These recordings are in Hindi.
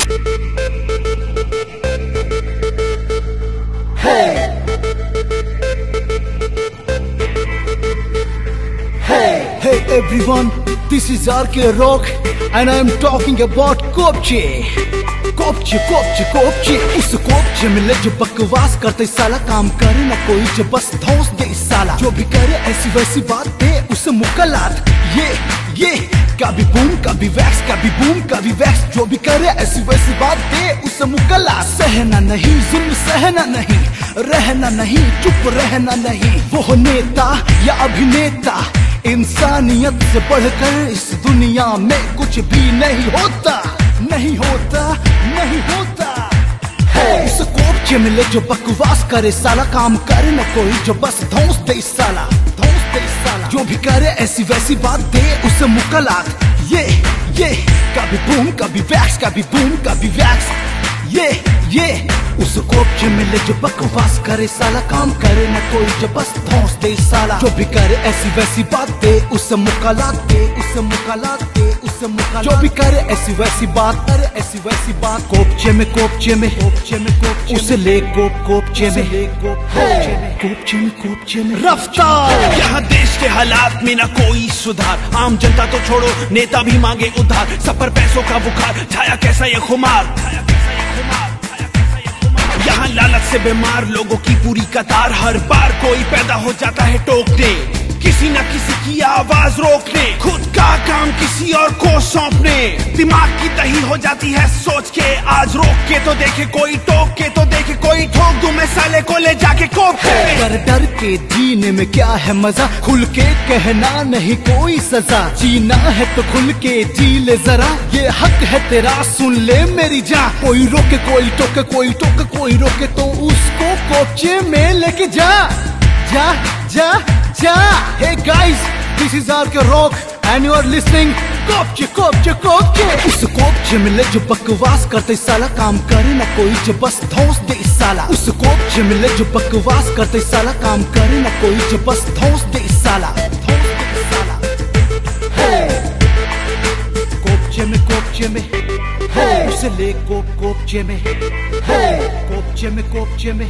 Hey everyone, this is RK Rock and I am talking about कोपचे। कोपचे कोपचे कोपचे, उस कोपचे में ले जो बकवास करते साला, काम करे ना कोई जो बस धौंस दे साला। जो भी करे ऐसी वैसी बात दे उसे मुकलात। ये कभी बूम कभी वैक्स, कभी बूम कभी वैक्स। जो भी करे ऐसी वैसी बात दे उसे मुकलात। सहना नहीं जुल्म, सहना नहीं, रहना नहीं, चुप रहना नहीं। वो नेता या अभिनेता, इंसानियत से बढ़कर इस दुनिया में कुछ भी नहीं होता, नहीं होता, नहीं होता। उस कोपचे में ले जो बकवास करे साला, काम करे न कोई जो बस धौंस दे साला, धौंस दे साला। जो भी करे ऐसी वैसी बात दे उसे मुकलात। ये कभी बूम कभी वैक्स, कभी बूम कभी वैक्स। ये उस कोपचे में ले जो बकवास करे साला, काम करे न कोई जो बस धौंस दे साला। जो भी करे ऐसी वैसी बात दे उसे मुकलात दे, उसे मुकलात दे, उसे मुकलात। जो भी करे ऐसी वैसी बात, करे ऐसी वैसी बात। कोपचे में कोपचे में कोपचे में कोपचे, उसे ले कोपचे में, ले कोपचे में, कोपचे में कोपचे में रफ्तार। यहाँ देश के हालात में ना कोई सुधार, आम जनता तो छोड़ो नेता भी मांगे उधार। सब पर पैसों का बुखार छाया, कैसा ये खुमार। यहाँ लालच से बीमार लोगों की पूरी कतार, हर बार कोई पैदा हो जाता है टोकने, किसी न किसी की आवाज रोकने, खुद का काम किसी और को सौंपने। दिमाग की दही हो जाती है सोच के, आज रोक के तो देखे कोई, टोक के तो देखे कोई, ठोक दूं मैं साले को ले जाके कोप के। डर डर के जीने में क्या है मजा, खुल के कहना नहीं कोई सजा। जीना है तो खुल के जी ले जरा, ये हक है तेरा सुन ले मेरी जान। कोई रोके कोई टोके, कोई टोके कोई रोके, तो उसको कोपचे में लेके जा, जा जा जा। Hey guys, this is RK Rock and you are listening कोपचे कोपचे कोपचे। उस कोपचे में ले जो बकवास करते साला, काम करे ना कोई जो बस धौंस दे साला। उस कोपचे में ले जो बकवास करते साला, काम करे ना कोई जो बस धौंस दे साला, धौंस दे साला। कोपचे में कोपचे में, उसे ले कोपचे में, कोपचे में कोपचे में।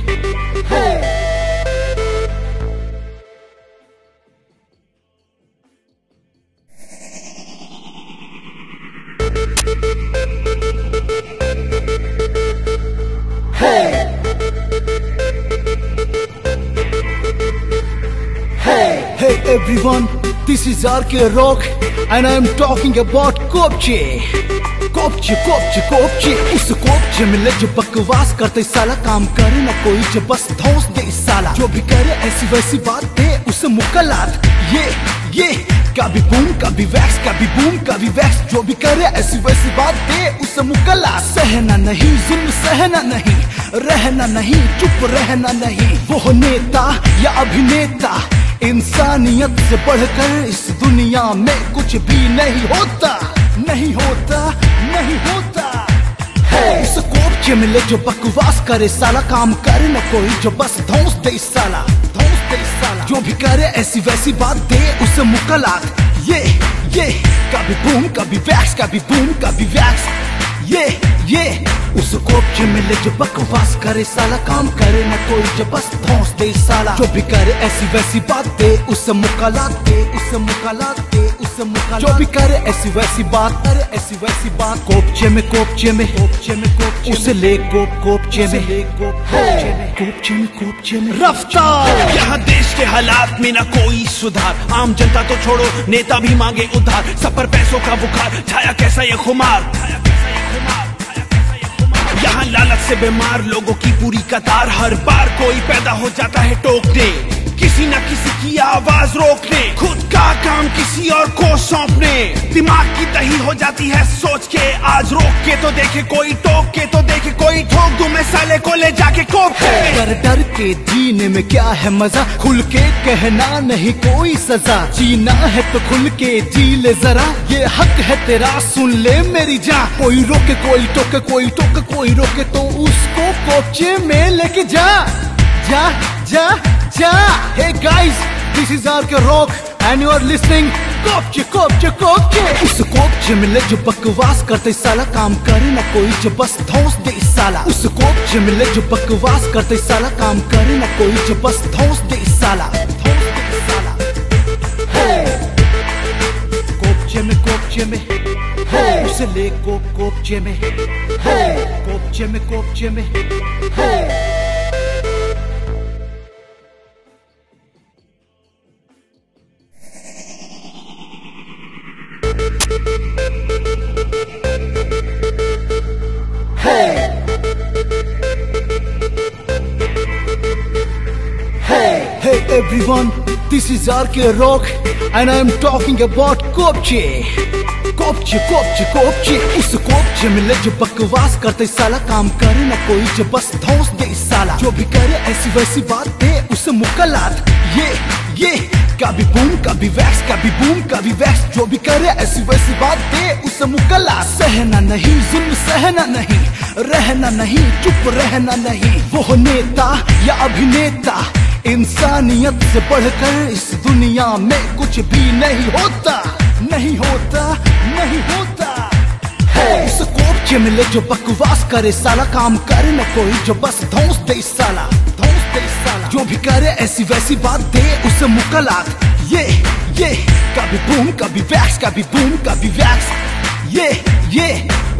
Hey everyone, this is RK Rock and I am talking about कोपचे। कोपचे कोपचे कोपचे, उस कोपचे में ले जो बकवास करते साला, काम करे ना कोई जो बस धौंस दे साला। जो भी करे ऐसी वैसी बात दे उसे मुकलात। ये कभी बूम कभी वैक्स, कभी बूम कभी वैक्स। जो भी करे ऐसी वैसी बात दे उसे मुकलात। सहना नहीं जुल्म, सहना नहीं, रहना नहीं, चुप रहना नहीं। वो नेता या अभिनेता, इंसानियत से बढ़कर इस दुनिया में कुछ भी नहीं होता, नहीं होता, नहीं होता। उस कोपचे में ले जो बकवास करे साला, काम करे न कोई जो बस धौंस दे साला, धौंस दे साला। जो भी करे ऐसी वैसी बात दे उसे मुकलात। ये कभी बूम कभी वैक्स, कभी बूम कभी वैक्स। ये उस कोपचे में ले जो बकवास करे साला, काम करे न कोई जो बस धौंस दे साला। जो भी करे ऐसी वैसी बात दे उसे मुकलात दे, उसे मुकलात दे, उसे मुकलात। जो भी करे ऐसी वैसी बात, करे ऐसी वैसी बात। कोपचे में कोपचे में कोपचे में कोपचे, उसे ले कोपचे में, ले कोपचे में, कोपचे में कोपचे में रफ्तार। यहाँ देश के हालात में ना कोई सुधार, आम जनता तो छोड़ो नेता भी मांगे उधार। सब पर पैसों का बुखार छाया, कैसा ये खुमार। यहाँ लालच से बीमार लोगों की पूरी कतार, हर बार कोई पैदा हो जाता है टोकने, किसी न किसी की आवाज रोकने, खुद का काम किसी और को सौंपने। दिमाग की दही हो जाती है सोच के, आज रोक के तो देखे कोई, टोक के तो देखे कोई, ठोक दूं मैं साले को ले जाके कोप के। डर डर के जीने में क्या है मजा, खुल के कहना नहीं कोई सजा। जीना है तो खुल के जी ले जरा, ये हक है तेरा सुन ले मेरी जान। कोई रोके कोई टोके, कोई टोके कोई रोके, तो उसको कोपचे में लेके जा, जा जा जा। Hey guys, This is RK Rock and you are listening कोपचे कोपचे कोपचे। उस कोपचे मिले जो बकवास करते साला, काम करे ना कोई जो बस धौंस दे साला। उस कोपचे मिले जो बकवास करते साला, काम करे ना कोई जो बस धौंस दे साला। कोपचे में उसे ले कोपचे में, कोपचे में Hey everyone, this is RK Rock and I am talking about कोपचे। कोपचे उस कोपचे मिले जो बकवास करते साला, काम करे ना कोई जो बस धौंस दे साला। जो भी करे ऐसी वैसी बात दे उसे मुकलात, ये कभी बूम कभी वैक्स, कभी बूम कभी वैक्स। जो भी करे ऐसी वैसी बात दे उसे मुकलात। सहना नहीं जुल्म, सहना नहीं, रहना नहीं, चुप रहना नहीं। वो नेता या अभिनेता, इंसानियत से बढ़कर इस दुनिया में कुछ भी नहीं होता, नहीं होता, नहीं होता। उस कोपचे मिले जो बकवास करे साला, काम करे न कोई जो बस धौंस दे साला, धौंस दे साला। जो भी करे ऐसी वैसी बात दे उसे मुकलात। ये कभी बूम कभी वैक्स, कभी बूम कभी वैक्स। ये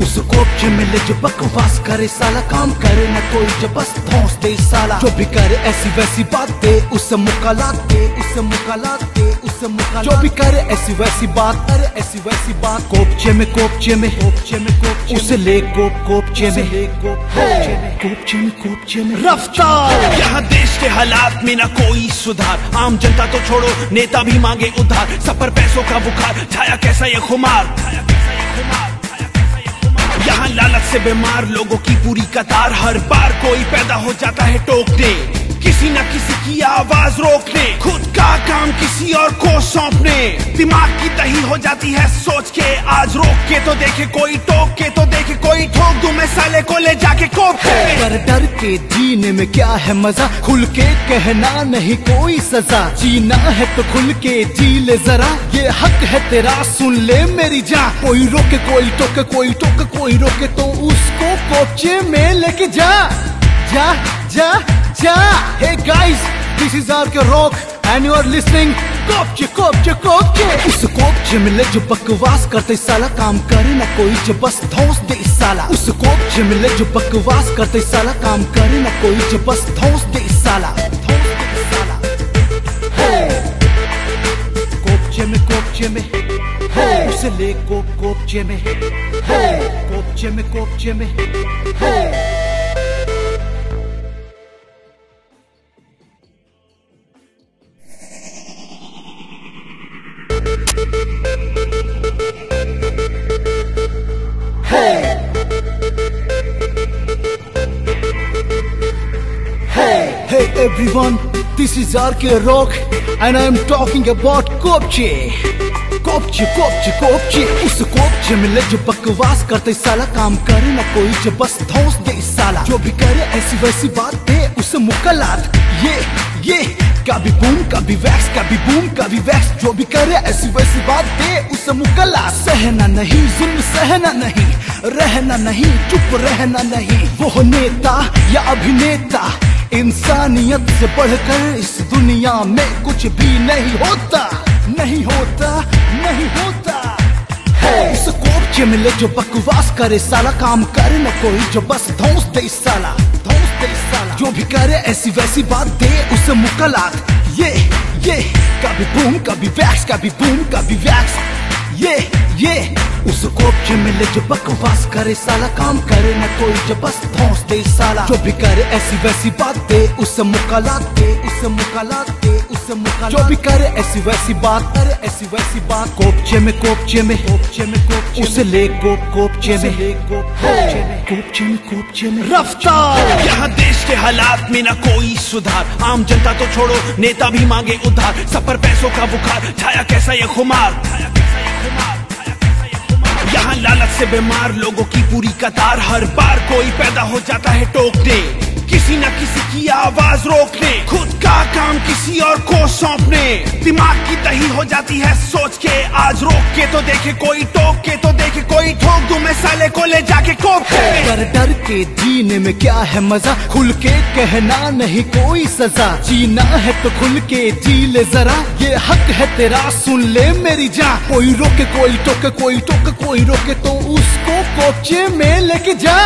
उस कोपचे मिले जो बकवास करे साला, काम करे न कोई जो बस धौंस दे साला। जो भी करे ऐसी वैसी बात दे उसे मुकलात दे, उसे मुकलात दे, उसे मुकलात। जो भी करे ऐसी वैसी बात, करे ऐसी वैसी बात। कोपचे में उसे ले कोपचे में रफ्तार। यहाँ देश के हालात में ना कोई सुधार, आम जनता तो छोड़ो नेता भी मांगे उधार। सब पर पैसों का बुखार छाया, कैसा ये खुमार। यहाँ लालच से बीमार लोगों की पूरी कतार, हर बार कोई पैदा हो जाता है टोकने, किसी न किसी की आवाज रोकने, खुद का काम किसी और को सौंपने। दिमाग की दही हो जाती है सोच के, आज रोक के तो देखे कोई, टोक के तो देखे कोई, ठोक दूं मैं साले को ले जाके कोप के। डर के जीने में क्या है मजा, खुल के कहना नहीं कोई सजा। जीना है तो खुल के जी ले जरा, ये हक है तेरा सुन ले मेरी जान। कोई रोके कोई टोके, कोई टोके कोई रोके, तो उसको कोपचे में लेके जा। Hey guys, this is RK Rock and you are listening कोपचे। उस कोपचे मिले जो बकवास करते साला, काम करे ना कोई जो बस धौंस दे साला। उस कोपचे मिले जो बकवास करते साला, काम करे ना कोई जो बस धौंस दे साला, धौंस दे साला। कोपचे में उसे ले कोपचे में Hey everyone, this is RK Rock and I am talking about कोपचे। उस कोपचे मिले जो बकवास करते साला, काम करे ना कोई जो बस धौंस दे साला। जो भी करे ऐसी वैसी बात दे उसे मुकलात। ये कभी बूम कभी वैक्स, कभी बूम कभी वैक्स। जो भी करे ऐसी वैसी बात दे उसे मुकलात। सहना नहीं जुल्म, सहना नहीं, रहना नहीं, चुप रहना नहीं। वो नेता या अभिनेता, इंसानियत से बढ़कर इस दुनिया में कुछ भी नहीं होता, नहीं होता, नहीं होता। उस कोपचे मिले जो बकवास करे साला, काम करे न कोई जो बस धौंस दे साला, धौंस दे साला। जो भी करे ऐसी वैसी बात दे उसे मुकलात। ये कभी बूम कभी वैक्स, कभी बूम कभी वैक्स। ये उस कोपचे मिले जो बकवास करे साला, काम करे न कोई जो बस धौंस दे साला। जो भी करे ऐसी वैसी बात दे उसे मुकलात दे, उसे मुकलात दे, उसे मुकलात। जो भी करे ऐसी वैसी बात, करे ऐसी वैसी बात। कोपचे में उसे ले कोपचे में रफ्तार। यहाँ देश के हालात में ना कोई सुधार, आम जनता तो छोड़ो नेता भी मांगे उधार। सब पर पैसों का बुखार छाया, कैसा ये खुमार। यहाँ लालच से बीमार लोगों की पूरी कतार, हर बार कोई पैदा हो जाता है टोकने, किसी न किसी की आवाज रोकने, खुद का काम किसी और को सौंपने। दिमाग की दही हो जाती है सोच के, आज रोक के तो देखे कोई, टोक के तो देखे कोई, ठोक दूं मैं साले को ले जाके कोप के। डर डर के जीने में क्या है मजा, खुल के कहना नहीं कोई सजा, जीना है तो खुल के जी ले जरा, ये हक है तेरा सुन ले मेरी जान। कोई रोके कोई टोके, कोई टोके कोई रोके तो उसको कोपचे में लेके जा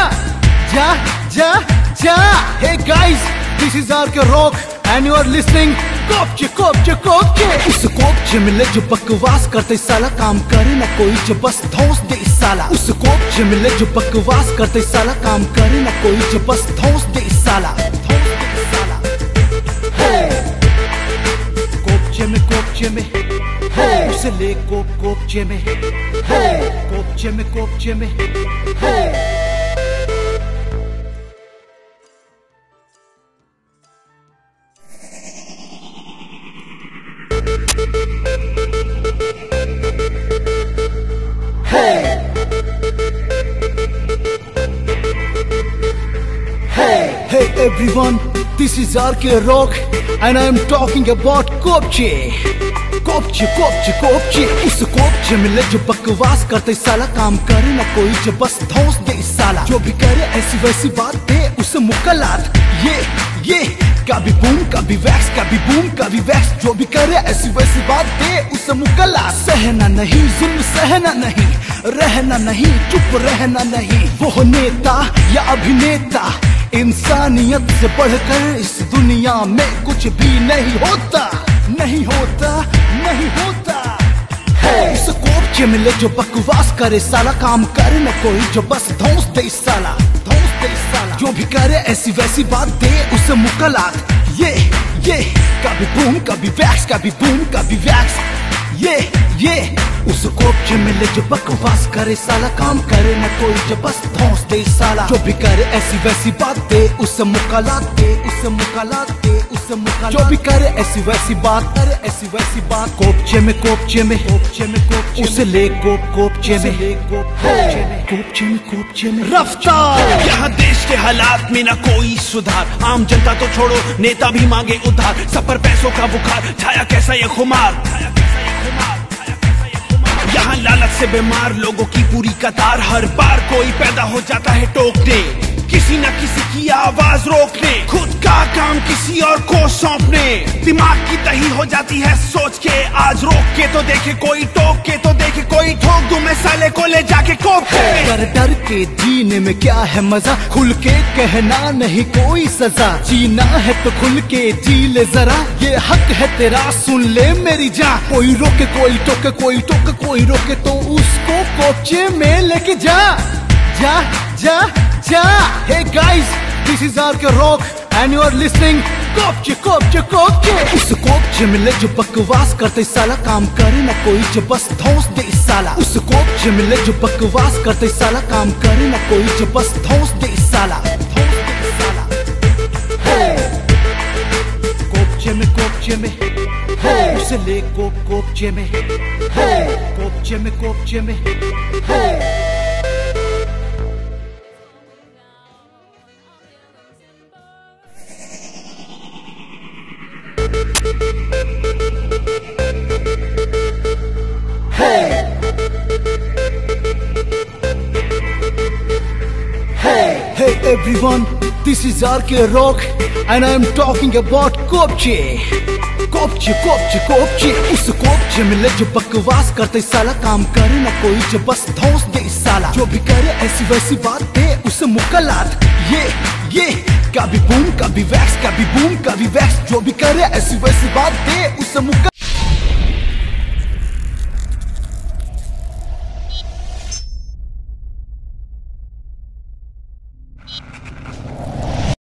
जा जा जा। Hey guys, this is RK Rock and you are listening कोपचे कोपचे कोपचे। उस कोपचे मिले जो बकवास करते साला, काम करे ना कोई जो बस धौंस दे साला। उस कोपचे मिले जो बकवास करते साला, काम करे ना कोई जो बस धौंस दे साला, धौंस दे साला। कोपचे में उसे ले कोपचे में, कोपचे में Hey everyone, this is RK Rock and I am talking about कोपचे कोपचे कोपचे कोपचे। उस कोपचे मिले जो बकवास करते साला, काम करे ना कोई जो बस धौंस दे साला। जो भी करे ऐसी वैसी बात दे उसे मुकलात, ये कभी बूम कभी वैक्स, कभी बूम कभी वैक्स। जो भी करे ऐसी वैसी बात दे उसे मुकलात। सहना नहीं जुल्म, सहना नहीं, रहना नहीं, चुप रहना नहीं। वो नेता या अभिनेता, इंसानियत से बढ़कर इस दुनिया में कुछ भी नहीं होता, नहीं होता, नहीं होता। उस कोपचे मिले जो बकवास करे साला, काम करे न कोई जो बस धौंस दे साला, धौंस दे साला। जो भी करे ऐसी वैसी बात दे उसे मुकलात, ये कभी बूम कभी वैक्स, कभी बूम कभी वैक्स। ये उस कोपचे मिले जो बकवास करे साला, काम करे न कोई जो बस धौंस दे साला। जो भी करे ऐसी वैसी बात दे उसे मुकलात दे, उसे मुकलात दे, उसे मुकलात। जो भी करे ऐसी वैसी बात, करे ऐसी वैसी बात। कोपचे में उसे ले कोपचे में, कोपचे में रफ्तार। यहाँ देश के हालात में न कोई सुधार, आम जनता तो छोड़ो नेता भी मांगे उधार। सब पर पैसों का बुखार छाया कैसा ये खुमार, यहाँ लालच से बीमार लोगों की पूरी कतार, हर बार कोई पैदा हो जाता है टोकने, किसी न किसी की आवाज रोकने, खुद का काम किसी और को सौंपने। दिमाग की दही हो जाती है सोच के, आज रोक के तो देखे कोई, टोक के तो देखे कोई, ठोक दूं मैं साले को ले जाके कोप के। डर डर के जीने में क्या है मजा, खुल के कहना नहीं कोई सजा, जीना है तो खुल के जी ले जरा, ये हक है तेरा सुन ले मेरी जान। कोई रोके कोई टोके, कोई टोके कोई रोके तो उसको कोपचे में लेके जा जा जा जा। Hey guys, this is RK Rock and you are listening कोपचे कोपचे कोपचे। उस कोपचे मिले जो बकवास करते साला, काम करे ना कोई जो बस धौंस दे साला। उस कोपचे मिले जो बकवास करते साला, काम करे ना कोई जो बस धौंस दे साला, धौंस दे साला। कोपचे में उसे ले कोपचे में, कोपचे में Hey everyone, this is RK Rock and I am talking about कोपचे कोपचे कोपचे कोपचे। उस कोपचे मिले जो बकवास करते साला, काम करे ना कोई जो बस धौंस दे साला। जो भी करे ऐसी वैसी बात दे उसे मुकलात, ये कभी बूम कभी वैक्स, कभी बूम कभी वैक्स। जो भी करे ऐसी वैसी बात दे उसे मुकलात।